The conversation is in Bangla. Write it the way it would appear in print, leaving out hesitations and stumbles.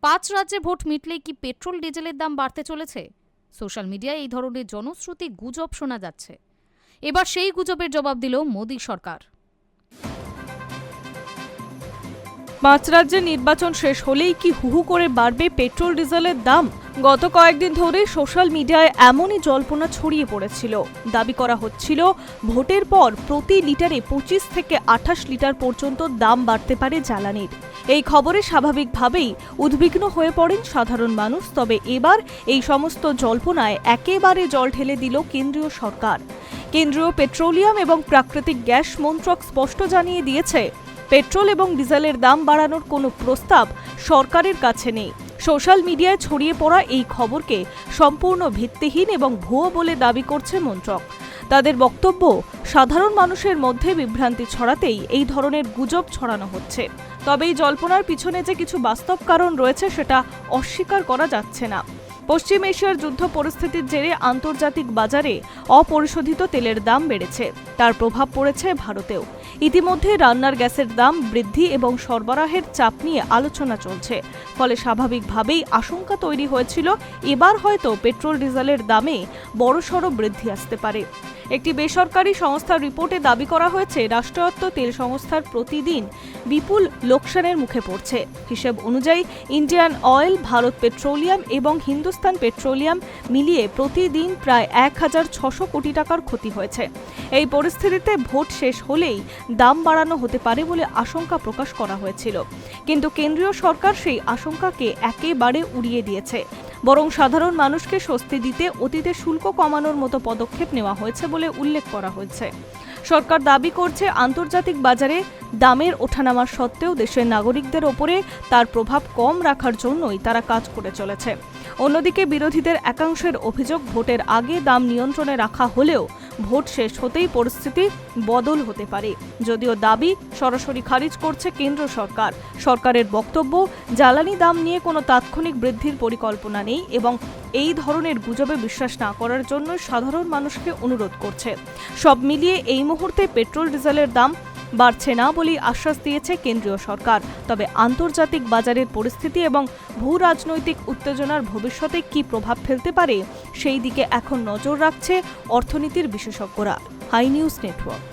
5 রাজ্যে ভোট মিটলেই কি পেট্রোল ডিজেলের দাম বাড়তে চলেছে? সোশ্যাল মিডিয়ায় এই ধরনের জনশ্রুতি গুজব শোনা যাচ্ছে। এবার সেই গুজবের জবাব দিল মোদী সরকার। 5 রাজ্যে নির্বাচন শেষ হলেই কি হুহু করে বাড়বে পেট্রোল ডিজেলের দাম? গত কয়েকদিন ধরে সোশ্যাল মিডিয়ায় এমনই জল্পনা ছড়িয়ে পড়েছিল। দাবি করা হচ্ছিল ভোটের পর প্রতি লিটারে 25 থেকে 28 লিটার পর্যন্ত দাম বাড়তে পারে জ্বালানির। এই খবরে স্বাভাবিকভাবেই উদ্বিগ্ন হয়ে পড়েন সাধারণ মানুষ। তবে এবার এই সমস্ত জল্পনায় একেবারে জল ঢেলে দিল কেন্দ্রীয় সরকার। কেন্দ্রীয় পেট্রোলিয়াম এবং প্রাকৃতিক গ্যাস মন্ত্রক স্পষ্ট জানিয়ে দিয়েছে, পেট্রোল এবং ডিজেলের দাম বাড়ানোর কোনো প্রস্তাব সরকারের কাছে নেই। সোশ্যাল মিডিয়ায় ছড়িয়ে পড়া এই খবরকে সম্পূর্ণ ভিত্তিহীন এবং ভুয়ো বলে দাবি করছে মন্ত্রক। তাদের বক্তব্য, সাধারণ মানুষের মধ্যে বিভ্রান্তি ছড়াতেই এই ধরনের গুজব ছড়ানো হচ্ছে। তবে এই জল্পনার পিছনে যে কিছু বাস্তব কারণ রয়েছে সেটা অস্বীকার করা যাচ্ছে না। পশ্চিম এশিয়ার যুদ্ধ পরিস্থিতির জেরে আন্তর্জাতিক বাজারে অপরিশোধিত তেলের দাম বেড়েছে। তার প্রভাব পড়েছে ভারতেও। ইতিমধ্যে রান্নার গ্যাসের দাম বৃদ্ধি এবং সরবরাহের চাপ নিয়ে আলোচনা চলছে। ফলে স্বাভাবিকভাবেই আশঙ্কা তৈরি হয়েছিল এবার হয়তো পেট্রোল ডিজেলের দামে বড়সড় বৃদ্ধি আসতে পারে। একটি বেসরকারি সংস্থার রিপোর্টে দাবি করা হয়েছে, রাষ্ট্রায়ত্ত তেল সংস্থার প্রতিদিন বিপুল লোকসানের মুখে পড়ছে। হিসেব অনুযায়ী ইন্ডিয়ান অয়েল, ভারত পেট্রোলিয়াম এবং হিন্দুস্তান পেট্রোলিয়াম মিলিয়ে প্রতিদিন প্রায় 1600 কোটি টাকার ক্ষতি হয়েছে। এই পরিস্থিতিতে ভোট শেষ হলেই দাম বাড়ানো হতে পারে বলে আশঙ্কা প্রকাশ করা হয়েছিল। কিন্তু কেন্দ্রীয় সরকার সেই আশঙ্কাকে একেবারে উড়িয়ে দিয়েছে। বরং সাধারণ মানুষকে স্বস্তি দিতে অতীতে শুল্ক কমানোর মতো পদক্ষেপ নেওয়া হয়েছে বলে উল্লেখ করা হয়েছে। সরকার দাবি করছে, আন্তর্জাতিক বাজারে দামের ওঠানামা সত্ত্বেও দেশের নাগরিকদের ওপরে তার প্রভাব কম রাখার জন্যই তারা কাজ করে চলেছে। অন্যদিকে বিরোধীদের একাংশের অভিযোগ, ভোটের আগে দাম নিয়ন্ত্রণে রাখা হলেও ভোট শেষ হতেই পরিস্থিতি বদল হতে পারে। যদিও দাবি সরাসরি খারিজ করছে কেন্দ্র সরকার। সরকারের বক্তব্য, জ্বালানি দাম নিয়ে কোনো তাৎক্ষণিক বৃদ্ধির পরিকল্পনা নেই এবং এই ধরনের গুজবে বিশ্বাস না করার জন্য সাধারণ মানুষকে অনুরোধ করছে। সব মিলিয়ে এই মুহূর্তে পেট্রোল ডিজেলের দাম বাড়ছে না বলেই আশ্বাস দিয়েছে কেন্দ্রীয় সরকার। তবে আন্তর্জাতিক বাজারের পরিস্থিতি এবং ভূ রাজনৈতিক উত্তেজনার ভবিষ্যতে কী প্রভাব ফেলতে পারে সেই দিকে এখন নজর রাখছে অর্থনীতির বিশেষজ্ঞরা। Hi news network.